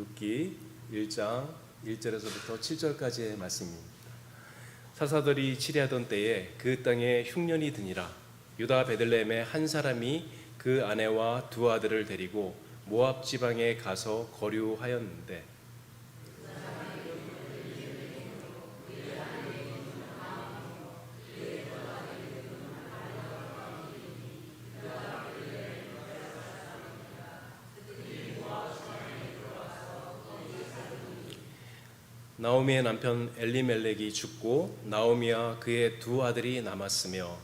룻기 1장 1절에서부터 7절까지의 말씀입니다. 사사들이 치리하던 때에 그 땅에 흉년이 드니라. 유다 베들레헴의 한 사람이 그 아내와 두 아들을 데리고 모압 지방에 가서 거류하였는데 나오미의 남편 엘리멜렉이 죽고 나오미와 그의 두 아들이 남았으며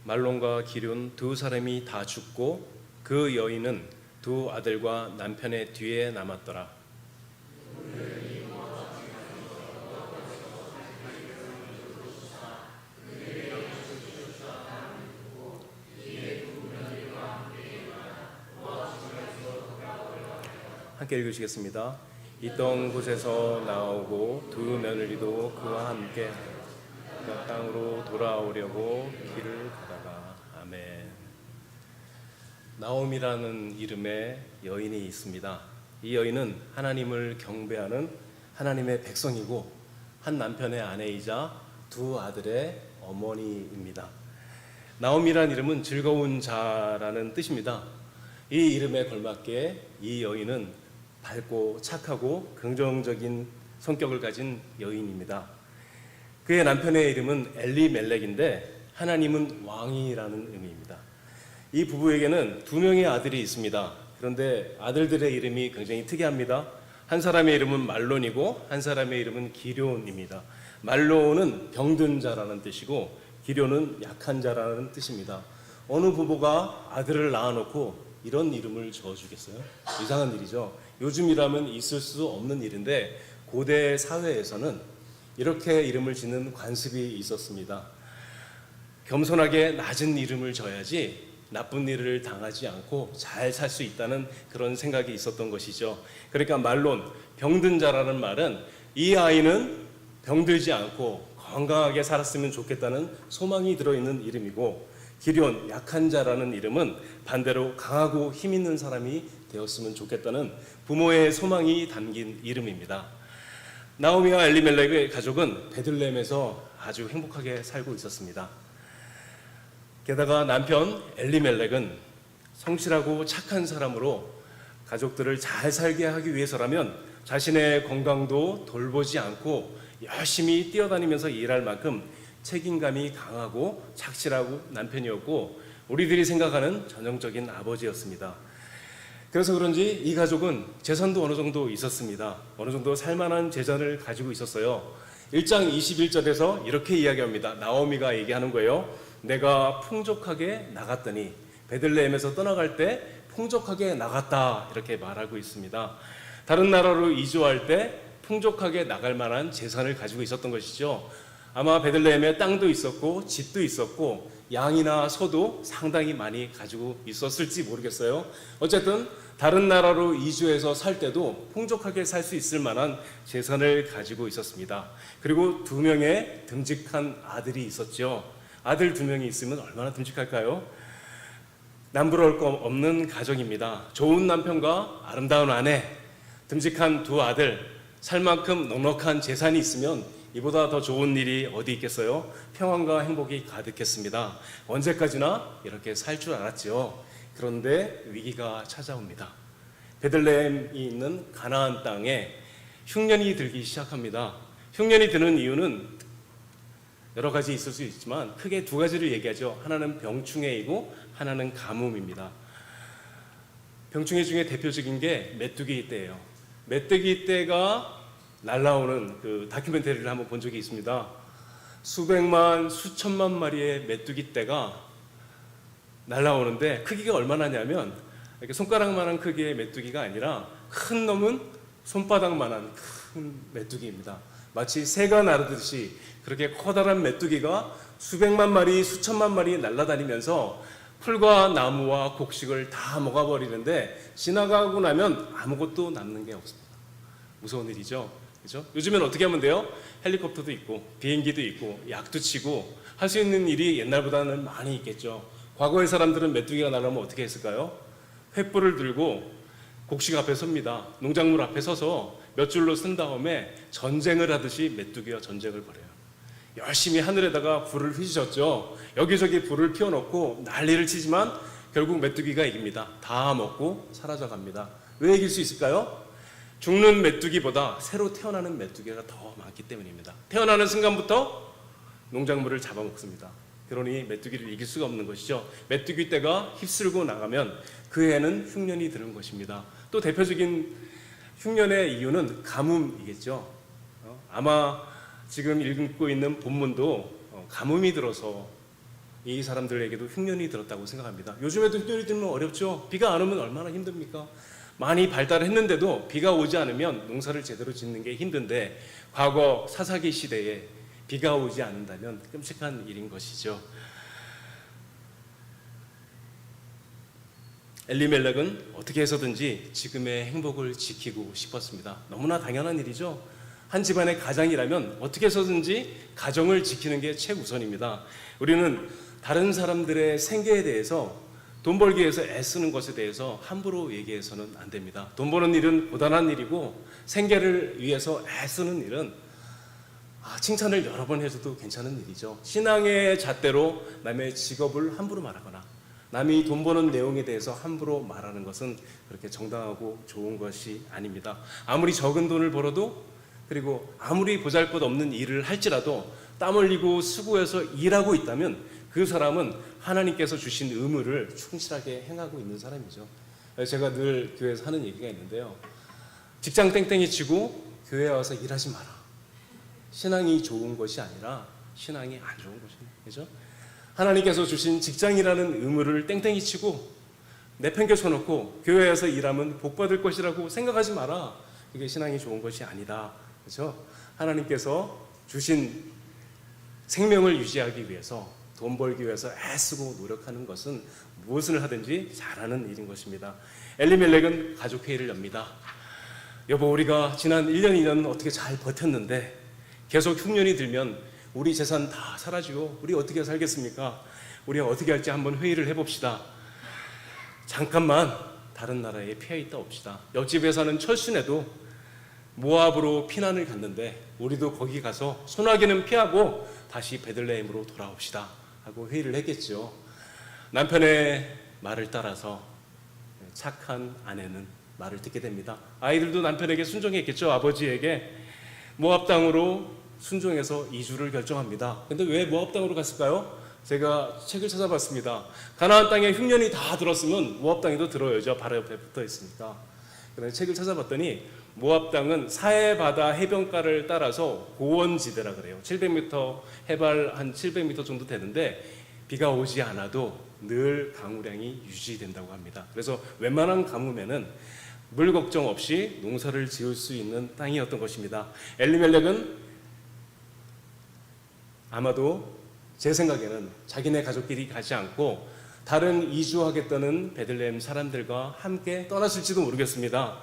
말론과 기륜 두 사람이 다 죽고 그 여인은 두 아들과 남편의 뒤에 남았더라. 함께 읽으시겠습니다. 있던 곳에서 나오고 두 며느리도 그와 함께 그 땅으로 돌아오려고 길을 가다가 아멘. 나오미라는 이름의 여인이 있습니다. 이 여인은 하나님을 경배하는 하나님의 백성이고 한 남편의 아내이자 두 아들의 어머니입니다. 나오미라는 이름은 즐거운 자라는 뜻입니다. 이 이름에 걸맞게 이 여인은 밝고 착하고 긍정적인 성격을 가진 여인입니다. 그의 남편의 이름은 엘리멜렉인데 하나님은 왕이라는 의미입니다. 이 부부에게는 두 명의 아들이 있습니다. 그런데 아들들의 이름이 굉장히 특이합니다. 한 사람의 이름은 말론이고 한 사람의 이름은 기럐입니다. 말론은 병든 자라는 뜻이고 기럐은 약한 자라는 뜻입니다. 어느 부부가 아들을 낳아놓고 이런 이름을 지어주겠어요? 이상한 일이죠. 요즘이라면 있을 수 없는 일인데 고대 사회에서는 이렇게 이름을 짓는 관습이 있었습니다. 겸손하게 낮은 이름을 져야지 나쁜 일을 당하지 않고 잘 살 수 있다는 그런 생각이 있었던 것이죠. 그러니까 말론, 병든 자라는 말은 이 아이는 병들지 않고 건강하게 살았으면 좋겠다는 소망이 들어있는 이름이고, 기럐, 약한 자라는 이름은 반대로 강하고 힘 있는 사람이 되었으면 좋겠다는 부모의 소망이 담긴 이름입니다. 나오미와 엘리멜렉의 가족은 베들레헴에서 아주 행복하게 살고 있었습니다. 게다가 남편 엘리멜렉은 성실하고 착한 사람으로 가족들을 잘 살게 하기 위해서라면 자신의 건강도 돌보지 않고 열심히 뛰어다니면서 일할 만큼 책임감이 강하고 착실하고 남편이었고 우리들이 생각하는 전형적인 아버지였습니다. 그래서 그런지 이 가족은 재산도 어느 정도 있었습니다. 어느 정도 살만한 재산을 가지고 있었어요. 1장 21절에서 이렇게 이야기합니다. 나오미가 얘기하는 거예요. 내가 풍족하게 나갔더니, 베들레헴에서 떠나갈 때 풍족하게 나갔다, 이렇게 말하고 있습니다. 다른 나라로 이주할 때 풍족하게 나갈 만한 재산을 가지고 있었던 것이죠. 아마 베들레헴에 땅도 있었고 집도 있었고 양이나 소도 상당히 많이 가지고 있었을지 모르겠어요. 어쨌든 다른 나라로 이주해서 살 때도 풍족하게 살 수 있을 만한 재산을 가지고 있었습니다. 그리고 두 명의 듬직한 아들이 있었죠. 아들 두 명이 있으면 얼마나 듬직할까요? 남부러울 거 없는 가정입니다. 좋은 남편과 아름다운 아내, 듬직한 두 아들, 살 만큼 넉넉한 재산이 있으면 이보다 더 좋은 일이 어디 있겠어요? 평안과 행복이 가득했습니다. 언제까지나 이렇게 살 줄 알았죠. 그런데 위기가 찾아옵니다. 베들레헴이 있는 가나안 땅에 흉년이 들기 시작합니다. 흉년이 드는 이유는 여러 가지 있을 수 있지만 크게 두 가지를 얘기하죠. 하나는 병충해이고 하나는 가뭄입니다. 병충해 중에 대표적인 게 메뚜기 떼예요. 메뚜기 떼가 날라오는 그 다큐멘터리를 한번 본 적이 있습니다. 수백만, 수천만 마리의 메뚜기 떼가 날라오는데 크기가 얼마나냐면 이렇게 손가락만한 크기의 메뚜기가 아니라 큰 놈은 손바닥만한 큰 메뚜기입니다. 마치 새가 나르듯이 그렇게 커다란 메뚜기가 수백만 마리, 수천만 마리 날아다니면서 풀과 나무와 곡식을 다 먹어버리는데 지나가고 나면 아무것도 남는 게 없습니다. 무서운 일이죠. 그죠? 요즘엔 어떻게 하면 돼요? 헬리콥터도 있고 비행기도 있고 약도 치고 할 수 있는 일이 옛날보다는 많이 있겠죠. 과거의 사람들은 메뚜기가 날아오면 어떻게 했을까요? 횃불을 들고 곡식 앞에 섭니다. 농작물 앞에 서서 몇 줄로 쓴 다음에 전쟁을 하듯이 메뚜기와 전쟁을 벌여요. 열심히 하늘에다가 불을 휘저었죠. 여기저기 불을 피워놓고 난리를 치지만 결국 메뚜기가 이깁니다. 다 먹고 사라져 갑니다. 왜 이길 수 있을까요? 죽는 메뚜기보다 새로 태어나는 메뚜기가 더 많기 때문입니다. 태어나는 순간부터 농작물을 잡아먹습니다. 그러니 메뚜기를 이길 수가 없는 것이죠. 메뚜기 떼가 휩쓸고 나가면 그 해는 흉년이 드는 것입니다. 또 대표적인 흉년의 이유는 가뭄이겠죠. 아마 지금 읽고 있는 본문도 가뭄이 들어서 이 사람들에게도 흉년이 들었다고 생각합니다. 요즘에도 흉년이 들면 어렵죠. 비가 안 오면 얼마나 힘듭니까? 많이 발달했는데도 비가 오지 않으면 농사를 제대로 짓는 게 힘든데 과거 사사기 시대에 비가 오지 않는다면 끔찍한 일인 것이죠. 엘리멜렉은 어떻게 해서든지 지금의 행복을 지키고 싶었습니다. 너무나 당연한 일이죠. 한 집안의 가장이라면 어떻게 해서든지 가정을 지키는 게 최우선입니다. 우리는 다른 사람들의 생계에 대해서 돈 벌기 위해서 애쓰는 것에 대해서 함부로 얘기해서는 안 됩니다. 돈 버는 일은 고단한 일이고 생계를 위해서 애쓰는 일은 칭찬을 여러 번 해줘도 괜찮은 일이죠. 신앙의 잣대로 남의 직업을 함부로 말하거나 남이 돈 버는 내용에 대해서 함부로 말하는 것은 그렇게 정당하고 좋은 것이 아닙니다. 아무리 적은 돈을 벌어도 그리고 아무리 보잘것없는 일을 할지라도 땀 흘리고 수고해서 일하고 있다면 그 사람은 하나님께서 주신 의무를 충실하게 행하고 있는 사람이죠. 제가 늘 교회에서 하는 얘기가 있는데요. 직장 땡땡이 치고 교회에 와서 일하지 마라. 신앙이 좋은 것이 아니라 신앙이 안 좋은 것입니다. 그죠? 하나님께서 주신 직장이라는 의무를 땡땡이 치고 내팽개쳐 놓고 교회에서 일하면 복 받을 것이라고 생각하지 마라. 그게 신앙이 좋은 것이 아니다. 그죠? 하나님께서 주신 생명을 유지하기 위해서 돈 벌기 위해서 애쓰고 노력하는 것은 무엇을 하든지 잘하는 일인 것입니다. 엘리멜렉은 가족회의를 엽니다. 여보, 우리가 지난 1년, 2년 어떻게 잘 버텼는데 계속 흉년이 들면 우리 재산 다 사라지고 우리 어떻게 살겠습니까? 우리 어떻게 할지 한번 회의를 해봅시다. 잠깐만 다른 나라에 피해 있다 옵시다. 옆집에 사는 철순에도 모압으로 피난을 갔는데 우리도 거기 가서 소나기는 피하고 다시 베들레헴으로 돌아옵시다 하고 회의를 했겠죠. 남편의 말을 따라서 착한 아내는 말을 듣게 됩니다. 아이들도 남편에게 순종했겠죠. 아버지에게 모압 땅으로 순종해서 이주를 결정합니다. 근데 왜 모압 땅으로 갔을까요? 제가 책을 찾아봤습니다. 가나안 땅에 흉년이 다 들었으면 모압 땅에도 들어야죠. 바로 옆에 붙어 있으니까. 그래서 책을 찾아봤더니 모압 땅은 사해 바다 해변가를 따라서 고원지대라 그래요. 700m 해발 한 700m 정도 되는데 비가 오지 않아도 늘 강우량이 유지된다고 합니다. 그래서 웬만한 가뭄에는 물 걱정 없이 농사를 지을 수 있는 땅이었던 것입니다. 엘리멜렉은 아마도 제 생각에는 자기네 가족끼리 가지 않고 다른 이주하겠다는 베들레헴 사람들과 함께 떠났을지도 모르겠습니다.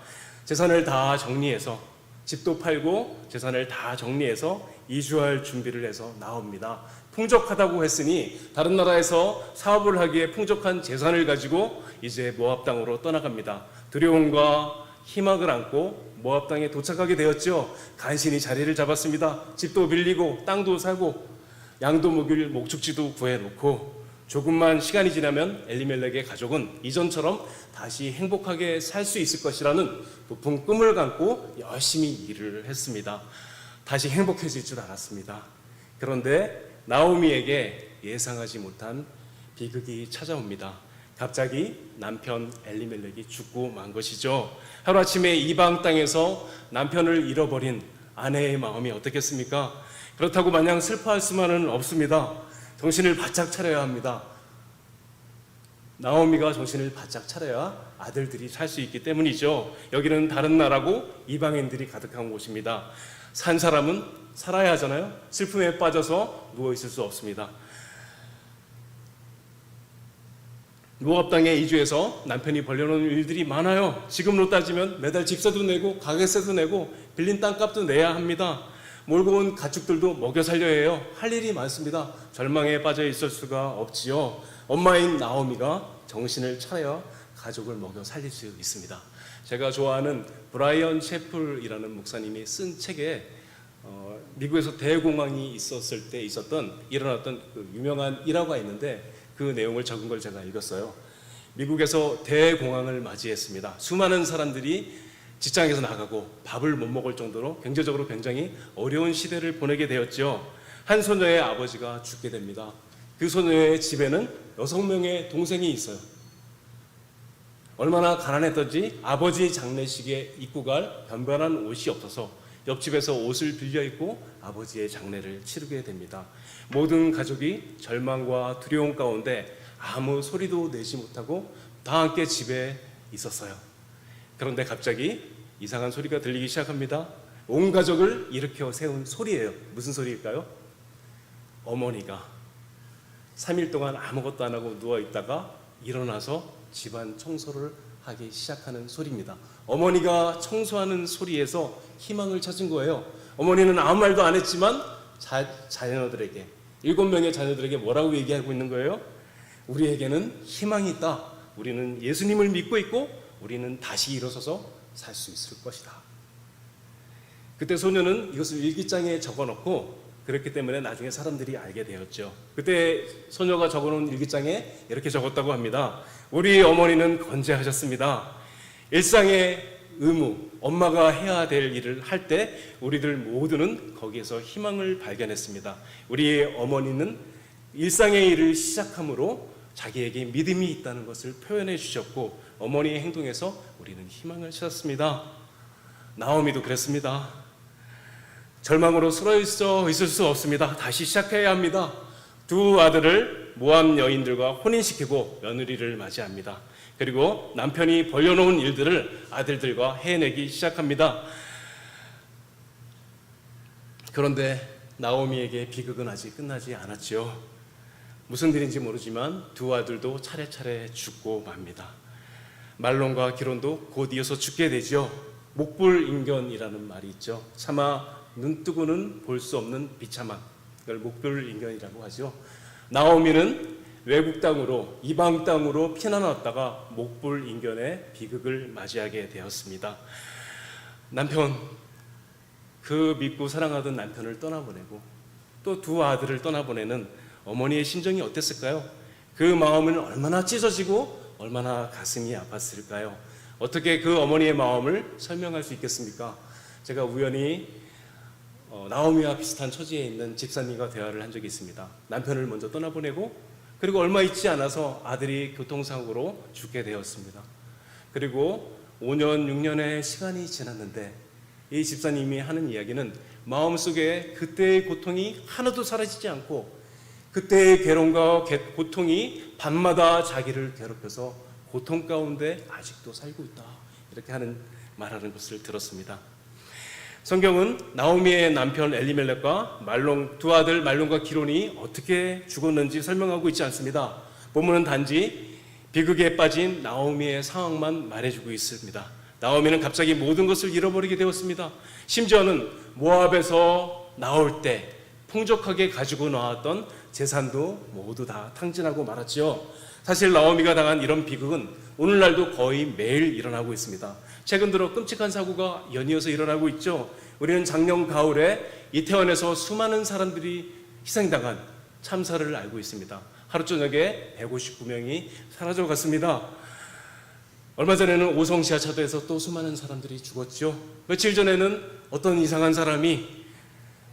재산을 다 정리해서 집도 팔고 재산을 다 정리해서 이주할 준비를 해서 나옵니다. 풍족하다고 했으니 다른 나라에서 사업을 하기에 풍족한 재산을 가지고 이제 모압 땅으로 떠나갑니다. 두려움과 희망을 안고 모압 땅에 도착하게 되었죠. 간신히 자리를 잡았습니다. 집도 빌리고 땅도 사고 양도 먹일 목축지도 구해놓고 조금만 시간이 지나면 엘리멜렉의 가족은 이전처럼 다시 행복하게 살 수 있을 것이라는 높은 꿈을 갖고 열심히 일을 했습니다. 다시 행복해질 줄 알았습니다. 그런데 나오미에게 예상하지 못한 비극이 찾아옵니다. 갑자기 남편 엘리멜렉이 죽고 만 것이죠. 하루아침에 이방 땅에서 남편을 잃어버린 아내의 마음이 어떻겠습니까? 그렇다고 마냥 슬퍼할 수만은 없습니다. 정신을 바짝 차려야 합니다. 나오미가 정신을 바짝 차려야 아들들이 살 수 있기 때문이죠. 여기는 다른 나라고 이방인들이 가득한 곳입니다. 산 사람은 살아야 하잖아요. 슬픔에 빠져서 누워있을 수 없습니다. 모압 땅에 이주해서 남편이 벌려놓은 일들이 많아요. 지금으로 따지면 매달 집세도 내고 가게세도 내고 빌린 땅값도 내야 합니다. 몰고 온 가축들도 먹여 살려야 해요. 할 일이 많습니다. 절망에 빠져 있을 수가 없지요. 엄마인 나오미가 정신을 차려 가족을 먹여 살릴 수 있습니다. 제가 좋아하는 브라이언 채플이라는 목사님이 쓴 책에 미국에서 대공황이 있었을 때 일어났던 그 유명한 일화가 있는데 그 내용을 적은 걸 제가 읽었어요. 미국에서 대공황을 맞이했습니다. 수많은 사람들이 직장에서 나가고 밥을 못 먹을 정도로 경제적으로 굉장히 어려운 시대를 보내게 되었죠. 한 소녀의 아버지가 죽게 됩니다. 그 소녀의 집에는 6명의 동생이 있어요. 얼마나 가난했던지 아버지 장례식에 입고 갈 변변한 옷이 없어서 옆집에서 옷을 빌려 입고 아버지의 장례를 치르게 됩니다. 모든 가족이 절망과 두려움 가운데 아무 소리도 내지 못하고 다 함께 집에 있었어요. 그런데 갑자기 이상한 소리가 들리기 시작합니다. 온 가족을 일으켜 세운 소리예요. 무슨 소리일까요? 어머니가 3일 동안 아무것도 안 하고 누워있다가 일어나서 집안 청소를 하기 시작하는 소리입니다. 어머니가 청소하는 소리에서 희망을 찾은 거예요. 어머니는 아무 말도 안 했지만 자녀들에게 7명의 자녀들에게 뭐라고 얘기하고 있는 거예요? 우리에게는 희망이 있다. 우리는 예수님을 믿고 있고 우리는 다시 일어서서 살 수 있을 것이다. 그때 소녀는 이것을 일기장에 적어놓고 그랬기 때문에 나중에 사람들이 알게 되었죠. 그때 소녀가 적어놓은 일기장에 이렇게 적었다고 합니다. 우리 어머니는 건재하셨습니다. 일상의 의무, 엄마가 해야 될 일을 할 때 우리들 모두는 거기에서 희망을 발견했습니다. 우리 어머니는 일상의 일을 시작함으로 자기에게 믿음이 있다는 것을 표현해 주셨고 어머니의 행동에서 우리는 희망을 찾았습니다. 나오미도 그랬습니다. 절망으로 쓰러져 있을 수 없습니다. 다시 시작해야 합니다. 두 아들을 모압 여인들과 혼인시키고 며느리를 맞이합니다. 그리고 남편이 벌려놓은 일들을 아들들과 해내기 시작합니다. 그런데 나오미에게 비극은 아직 끝나지 않았지요. 무슨 일인지 모르지만 두 아들도 차례차례 죽고 맙니다. 말론과 기론도 곧 이어서 죽게 되죠. 목불인견이라는 말이 있죠. 차마 눈 뜨고는 볼 수 없는 비참함, 이걸 목불인견이라고 하죠. 나오미는 외국 땅으로 이방 땅으로 피난 왔다가 목불인견의 비극을 맞이하게 되었습니다. 남편, 그 믿고 사랑하던 남편을 떠나보내고 또 두 아들을 떠나보내는 어머니의 심정이 어땠을까요? 그 마음은 얼마나 찢어지고 얼마나 가슴이 아팠을까요? 어떻게 그 어머니의 마음을 설명할 수 있겠습니까? 제가 우연히 나오미와 비슷한 처지에 있는 집사님과 대화를 한 적이 있습니다. 남편을 먼저 떠나보내고 그리고 얼마 있지 않아서 아들이 교통사고로 죽게 되었습니다. 그리고 5년, 6년의 시간이 지났는데 이 집사님이 하는 이야기는 마음속에 그때의 고통이 하나도 사라지지 않고 그때의 괴로움과 고통이 밤마다 자기를 괴롭혀서 고통 가운데 아직도 살고 있다. 이렇게 말하는 것을 들었습니다. 성경은 나오미의 남편 엘리멜렉과 두 아들 말론과 기론이 어떻게 죽었는지 설명하고 있지 않습니다. 본문은 단지 비극에 빠진 나오미의 상황만 말해주고 있습니다. 나오미는 갑자기 모든 것을 잃어버리게 되었습니다. 심지어는 모압에서 나올 때 풍족하게 가지고 나왔던 재산도 모두 다 탕진하고 말았죠. 사실 나오미가 당한 이런 비극은 오늘날도 거의 매일 일어나고 있습니다. 최근 들어 끔찍한 사고가 연이어서 일어나고 있죠. 우리는 작년 가을에 이태원에서 수많은 사람들이 희생당한 참사를 알고 있습니다. 하루 저녁에 159명이 사라져갔습니다. 얼마 전에는 오송 지하차도에서 또 수많은 사람들이 죽었죠. 며칠 전에는 어떤 이상한 사람이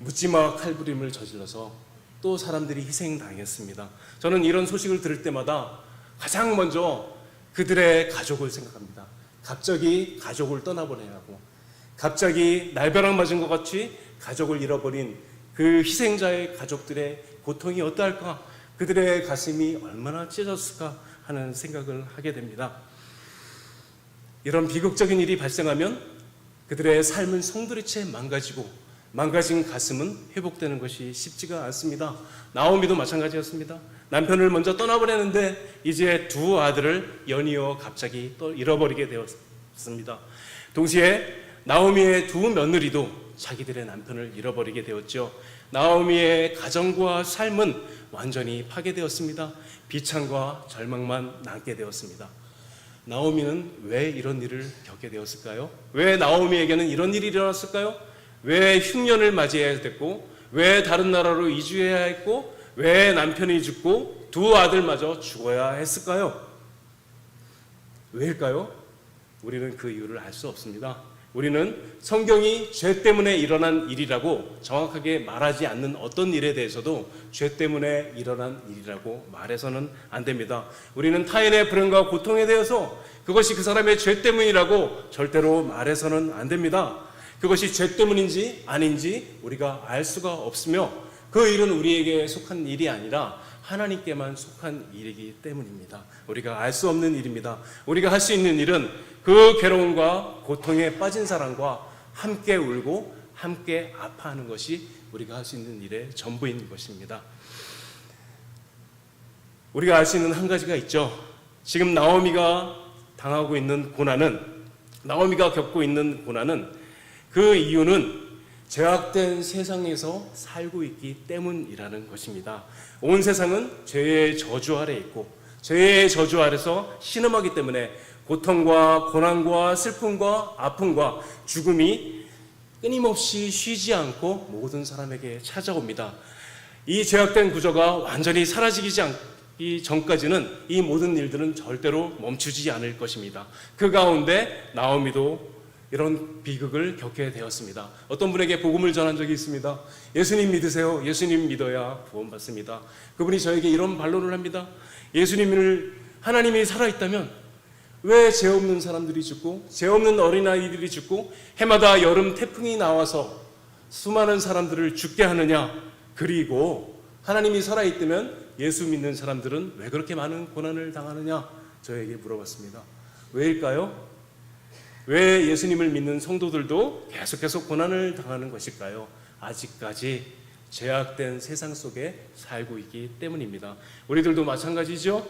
묻지마 칼부림을 저질러서 또 사람들이 희생당했습니다. 저는 이런 소식을 들을 때마다 가장 먼저 그들의 가족을 생각합니다. 갑자기 가족을 떠나보내야 하고 갑자기 날벼락 맞은 것 같이 가족을 잃어버린 그 희생자의 가족들의 고통이 어떠할까? 그들의 가슴이 얼마나 찢어졌을까 하는 생각을 하게 됩니다. 이런 비극적인 일이 발생하면 그들의 삶은 송두리째 망가진 가슴은 회복되는 것이 쉽지가 않습니다. 나오미도 마찬가지였습니다. 남편을 먼저 떠나보내는데 이제 두 아들을 연이어 갑자기 또 잃어버리게 되었습니다. 동시에 나오미의 두 며느리도 자기들의 남편을 잃어버리게 되었죠. 나오미의 가정과 삶은 완전히 파괴되었습니다. 비참과 절망만 남게 되었습니다. 나오미는 왜 이런 일을 겪게 되었을까요? 왜 나오미에게는 이런 일이 일어났을까요? 왜 흉년을 맞이해야 됐고, 왜 다른 나라로 이주해야 했고, 왜 남편이 죽고 두 아들마저 죽어야 했을까요? 왜일까요? 우리는 그 이유를 알 수 없습니다. 우리는 성경이 죄 때문에 일어난 일이라고 정확하게 말하지 않는 어떤 일에 대해서도 죄 때문에 일어난 일이라고 말해서는 안 됩니다. 우리는 타인의 불행과 고통에 대해서 그것이 그 사람의 죄 때문이라고 절대로 말해서는 안 됩니다. 그것이 죄 때문인지 아닌지 우리가 알 수가 없으며 그 일은 우리에게 속한 일이 아니라 하나님께만 속한 일이기 때문입니다. 우리가 알 수 없는 일입니다. 우리가 할 수 있는 일은 그 괴로움과 고통에 빠진 사람과 함께 울고 함께 아파하는 것이 우리가 할 수 있는 일의 전부인 것입니다. 우리가 알 수 있는 한 가지가 있죠. 지금 나오미가 당하고 있는 고난은, 나오미가 겪고 있는 고난은 그 이유는 죄악된 세상에서 살고 있기 때문이라는 것입니다. 온 세상은 죄의 저주 아래 있고 죄의 저주 아래서 신음하기 때문에 고통과 고난과 슬픔과 아픔과 죽음이 끊임없이 쉬지 않고 모든 사람에게 찾아옵니다. 이 죄악된 구조가 완전히 사라지기 전까지는 이 모든 일들은 절대로 멈추지 않을 것입니다. 그 가운데 나오미도 이런 비극을 겪게 되었습니다. 어떤 분에게 복음을 전한 적이 있습니다. 예수님 믿으세요. 예수님 믿어야 구원받습니다. 그분이 저에게 이런 반론을 합니다. 예수님을, 하나님이 살아있다면 왜 죄 없는 사람들이 죽고 죄 없는 어린아이들이 죽고 해마다 여름 태풍이 나와서 수많은 사람들을 죽게 하느냐? 그리고 하나님이 살아있다면 예수 믿는 사람들은 왜 그렇게 많은 고난을 당하느냐? 저에게 물어봤습니다. 왜일까요? 왜 예수님을 믿는 성도들도 계속해서 고난을 당하는 것일까요? 아직까지 죄악된 세상 속에 살고 있기 때문입니다. 우리들도 마찬가지죠.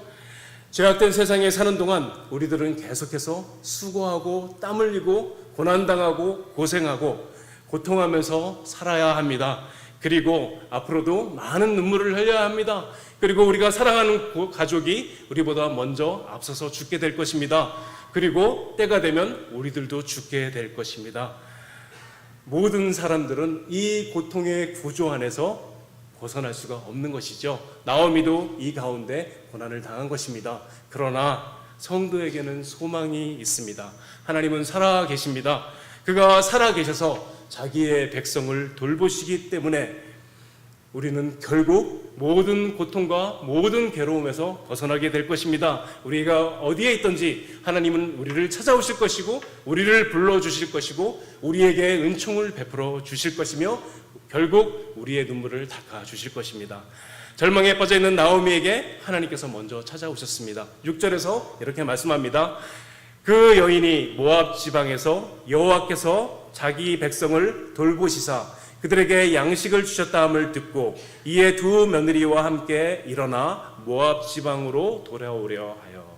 죄악된 세상에 사는 동안 우리들은 계속해서 수고하고 땀 흘리고 고난당하고 고생하고 고통하면서 살아야 합니다. 그리고 앞으로도 많은 눈물을 흘려야 합니다. 그리고 우리가 사랑하는 가족이 우리보다 먼저 앞서서 죽게 될 것입니다. 그리고 때가 되면 우리들도 죽게 될 것입니다. 모든 사람들은 이 고통의 구조 안에서 벗어날 수가 없는 것이죠. 나오미도 이 가운데 고난을 당한 것입니다. 그러나 성도에게는 소망이 있습니다. 하나님은 살아 계십니다. 그가 살아 계셔서 자기의 백성을 돌보시기 때문에 우리는 결국 모든 고통과 모든 괴로움에서 벗어나게 될 것입니다. 우리가 어디에 있든지 하나님은 우리를 찾아오실 것이고 우리를 불러주실 것이고 우리에게 은총을 베풀어 주실 것이며 결국 우리의 눈물을 닦아주실 것입니다. 절망에 빠져있는 나오미에게 하나님께서 먼저 찾아오셨습니다. 6절에서 이렇게 말씀합니다. 그 여인이 모압 지방에서 여호와께서 자기 백성을 돌보시사 그들에게 양식을 주셨다 함을 듣고 이에 두 며느리와 함께 일어나 모압 지방으로 돌아오려 하여.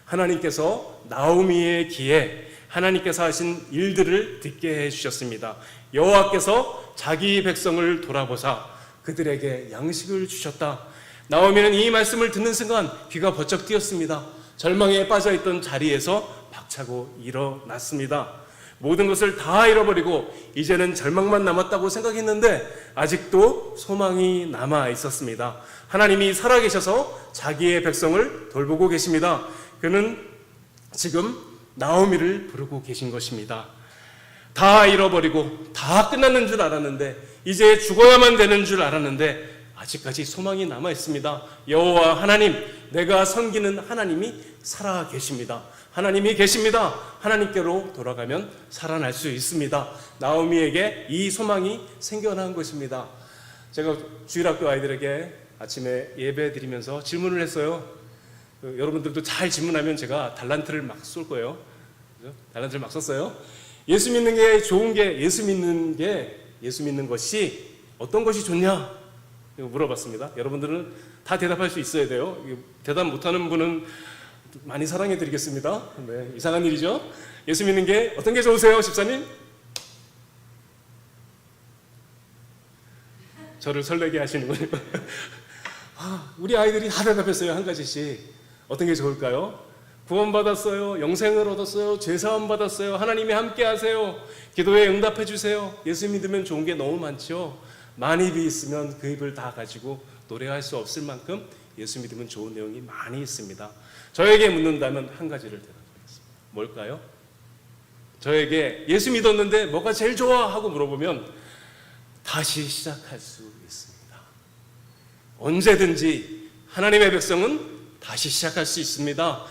하나님께서 나오미의 귀에 하나님께서 하신 일들을 듣게 해주셨습니다. 여호와께서 자기 백성을 돌아보사 그들에게 양식을 주셨다. 나오미는 이 말씀을 듣는 순간 귀가 번쩍 뜨였습니다. 절망에 빠져있던 자리에서 박차고 일어났습니다. 모든 것을 다 잃어버리고 이제는 절망만 남았다고 생각했는데 아직도 소망이 남아 있었습니다. 하나님이 살아계셔서 자기의 백성을 돌보고 계십니다. 그는 지금 나오미를 부르고 계신 것입니다. 다 잃어버리고 다 끝났는 줄 알았는데 이제 죽어야만 되는 줄 알았는데 아직까지 소망이 남아 있습니다. 여호와 하나님, 내가 섬기는 하나님이 살아 계십니다. 하나님이 계십니다. 하나님께로 돌아가면 살아날 수 있습니다. 나오미에게 이 소망이 생겨난 것입니다. 제가 주일학교 아이들에게 아침에 예배 드리면서 질문을 했어요. 여러분들도 잘 질문하면 제가 달란트를 막 쏠 거예요. 달란트를 막 썼어요. 예수 믿는 게 좋은 게 예수 믿는 것이 어떤 것이 좋냐? 이거 물어봤습니다. 여러분들은 다 대답할 수 있어야 돼요. 대답 못하는 분은 많이 사랑해 드리겠습니다. 네, 이상한 일이죠. 예수 믿는 게 어떤 게 좋으세요, 집사님? 저를 설레게 하시는군요. 우리 아이들이 다 대답했어요. 한 가지씩. 어떤 게 좋을까요? 구원받았어요. 영생을 얻었어요. 죄사함 받았어요. 하나님이 함께 하세요. 기도에 응답해 주세요. 예수 믿으면 좋은 게 너무 많죠. 만 입이 있으면 그 입을 다 가지고 노래할 수 없을 만큼 예수 믿으면 좋은 내용이 많이 있습니다. 저에게 묻는다면 한 가지를 대답하겠습니다. 뭘까요? 저에게 예수 믿었는데 뭐가 제일 좋아? 하고 물어보면 다시 시작할 수 있습니다. 언제든지 하나님의 백성은 다시 시작할 수 있습니다.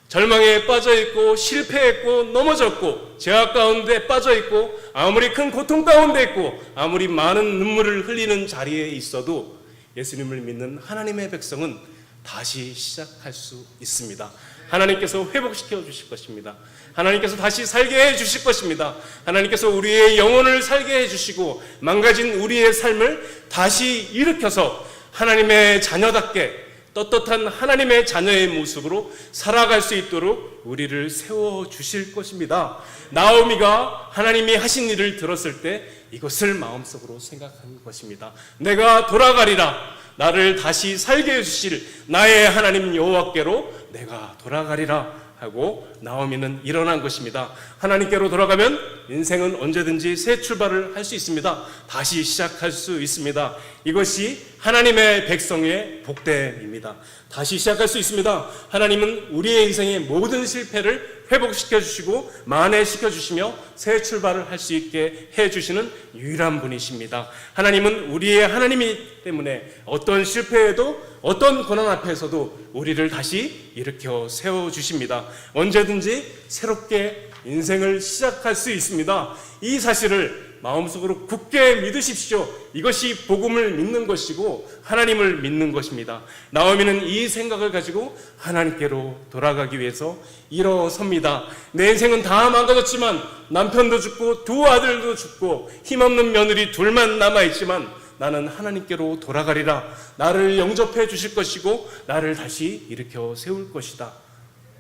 절망에 빠져있고 실패했고 넘어졌고 죄악 가운데 빠져있고 아무리 큰 고통 가운데 있고 아무리 많은 눈물을 흘리는 자리에 있어도 예수님을 믿는 하나님의 백성은 다시 시작할 수 있습니다. 하나님께서 회복시켜 주실 것입니다. 하나님께서 다시 살게 해 주실 것입니다. 하나님께서 우리의 영혼을 살게 해 주시고 망가진 우리의 삶을 다시 일으켜서 하나님의 자녀답게 떳떳한 하나님의 자녀의 모습으로 살아갈 수 있도록 우리를 세워주실 것입니다. 나오미가 하나님이 하신 일을 들었을 때 이것을 마음속으로 생각한 것입니다. 내가 돌아가리라. 나를 다시 살게 해주실 나의 하나님 여호와께로 내가 돌아가리라 하고 나오미는 일어난 것입니다. 하나님께로 돌아가면 인생은 언제든지 새 출발을 할 수 있습니다. 다시 시작할 수 있습니다. 이것이 하나님의 백성의 복됨입니다. 다시 시작할 수 있습니다. 하나님은 우리의 인생의 모든 실패를 회복시켜 주시고 만회시켜 주시며 새 출발을 할 수 있게 해 주시는 유일한 분이십니다. 하나님은 우리의 하나님이기 때문에 어떤 실패에도 어떤 고난 앞에서도 우리를 다시 일으켜 세워 주십니다. 언제든지 새롭게 인생을 시작할 수 있습니다. 이 사실을 마음속으로 굳게 믿으십시오. 이것이 복음을 믿는 것이고 하나님을 믿는 것입니다. 나오미는 이 생각을 가지고 하나님께로 돌아가기 위해서 일어섭니다. 내 인생은 다 망가졌지만 남편도 죽고 두 아들도 죽고 힘없는 며느리 둘만 남아있지만 나는 하나님께로 돌아가리라. 나를 영접해 주실 것이고 나를 다시 일으켜 세울 것이다.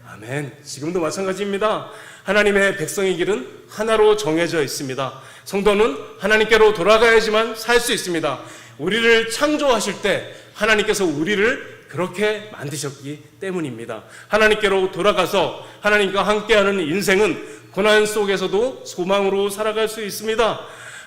아멘. 지금도 마찬가지입니다. 하나님의 백성의 길은 하나로 정해져 있습니다. 성도는 하나님께로 돌아가야지만 살 수 있습니다. 우리를 창조하실 때 하나님께서 우리를 그렇게 만드셨기 때문입니다. 하나님께로 돌아가서 하나님과 함께하는 인생은 고난 속에서도 소망으로 살아갈 수 있습니다.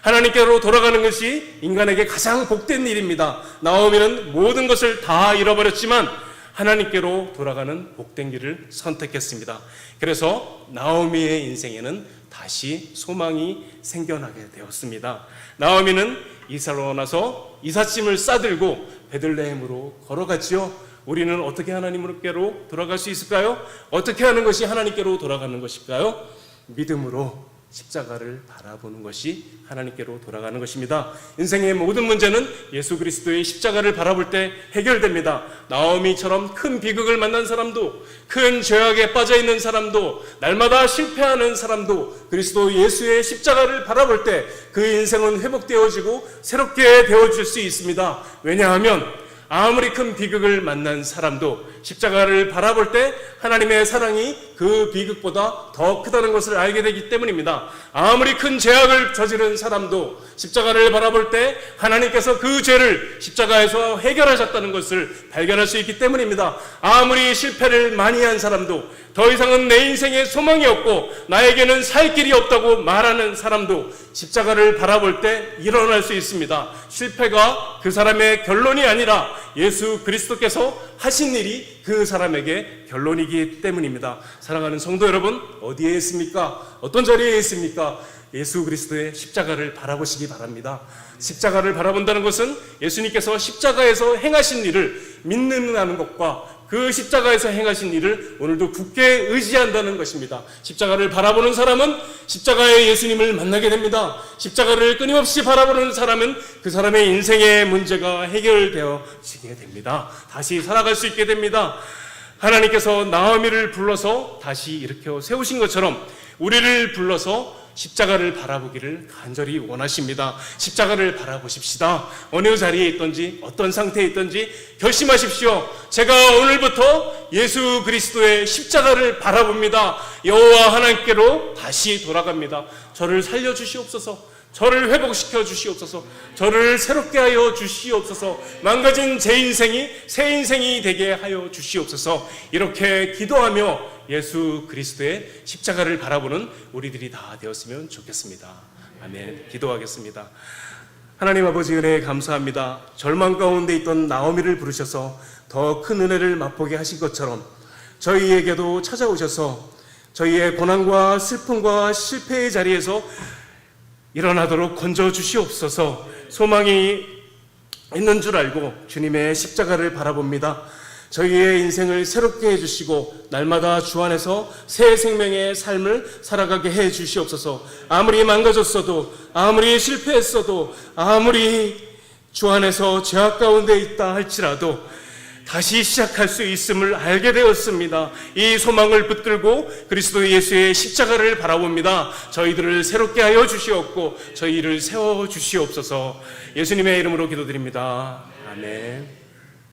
하나님께로 돌아가는 것이 인간에게 가장 복된 일입니다. 나오미는 모든 것을 다 잃어버렸지만 하나님께로 돌아가는 복된 길을 선택했습니다. 그래서 나오미의 인생에는 다시 소망이 생겨나게 되었습니다. 나오미는 이사로 나서 이삿짐을 싸들고 베들레헴으로 걸어갔지요. 우리는 어떻게 하나님께로 돌아갈 수 있을까요? 어떻게 하는 것이 하나님께로 돌아가는 것일까요? 믿음으로 십자가를 바라보는 것이 하나님께로 돌아가는 것입니다. 인생의 모든 문제는 예수 그리스도의 십자가를 바라볼 때 해결됩니다. 나오미처럼 큰 비극을 만난 사람도, 큰 죄악에 빠져있는 사람도, 날마다 실패하는 사람도 그리스도 예수의 십자가를 바라볼 때 그 인생은 회복되어지고 새롭게 되어질 수 있습니다. 왜냐하면 아무리 큰 비극을 만난 사람도 십자가를 바라볼 때 하나님의 사랑이 그 비극보다 더 크다는 것을 알게 되기 때문입니다. 아무리 큰 죄악을 저지른 사람도 십자가를 바라볼 때 하나님께서 그 죄를 십자가에서 해결하셨다는 것을 발견할 수 있기 때문입니다. 아무리 실패를 많이 한 사람도 더 이상은 내 인생에 소망이 없고 나에게는 살 길이 없다고 말하는 사람도 십자가를 바라볼 때 일어날 수 있습니다. 실패가 그 사람의 결론이 아니라 예수 그리스도께서 하신 일이 그 사람에게 결론이기 때문입니다. 사랑하는 성도 여러분, 어디에 있습니까? 어떤 자리에 있습니까? 예수 그리스도의 십자가를 바라보시기 바랍니다. 십자가를 바라본다는 것은 예수님께서 십자가에서 행하신 일을 믿는다는 것과 그 십자가에서 행하신 일을 오늘도 굳게 의지한다는 것입니다. 십자가를 바라보는 사람은 십자가의 예수님을 만나게 됩니다. 십자가를 끊임없이 바라보는 사람은 그 사람의 인생의 문제가 해결되어지게 됩니다. 다시 살아갈 수 있게 됩니다. 하나님께서 나오미를 불러서 다시 일으켜 세우신 것처럼 우리를 불러서 십자가를 바라보기를 간절히 원하십니다. 십자가를 바라보십시다. 어느 자리에 있든지 어떤 상태에 있든지 결심하십시오. 제가 오늘부터 예수 그리스도의 십자가를 바라봅니다. 여호와 하나님께로 다시 돌아갑니다. 저를 살려주시옵소서. 저를 회복시켜 주시옵소서. 저를 새롭게 하여 주시옵소서. 망가진 제 인생이 새 인생이 되게 하여 주시옵소서. 이렇게 기도하며 예수 그리스도의 십자가를 바라보는 우리들이 다 되었으면 좋겠습니다. 아멘. 기도하겠습니다. 하나님 아버지 은혜에 감사합니다. 절망 가운데 있던 나오미를 부르셔서 더 큰 은혜를 맛보게 하신 것처럼 저희에게도 찾아오셔서 저희의 고난과 슬픔과 실패의 자리에서 일어나도록 건져 주시옵소서. 소망이 있는 줄 알고 주님의 십자가를 바라봅니다. 저희의 인생을 새롭게 해주시고 날마다 주 안에서 새 생명의 삶을 살아가게 해 주시옵소서. 아무리 망가졌어도, 아무리 실패했어도, 아무리 주 안에서 죄악 가운데 있다 할지라도 다시 시작할 수 있음을 알게 되었습니다. 이 소망을 붙들고 그리스도 예수의 십자가를 바라봅니다. 저희들을 새롭게 하여 주시옵고 저희를 세워 주시옵소서. 예수님의 이름으로 기도드립니다. 아멘.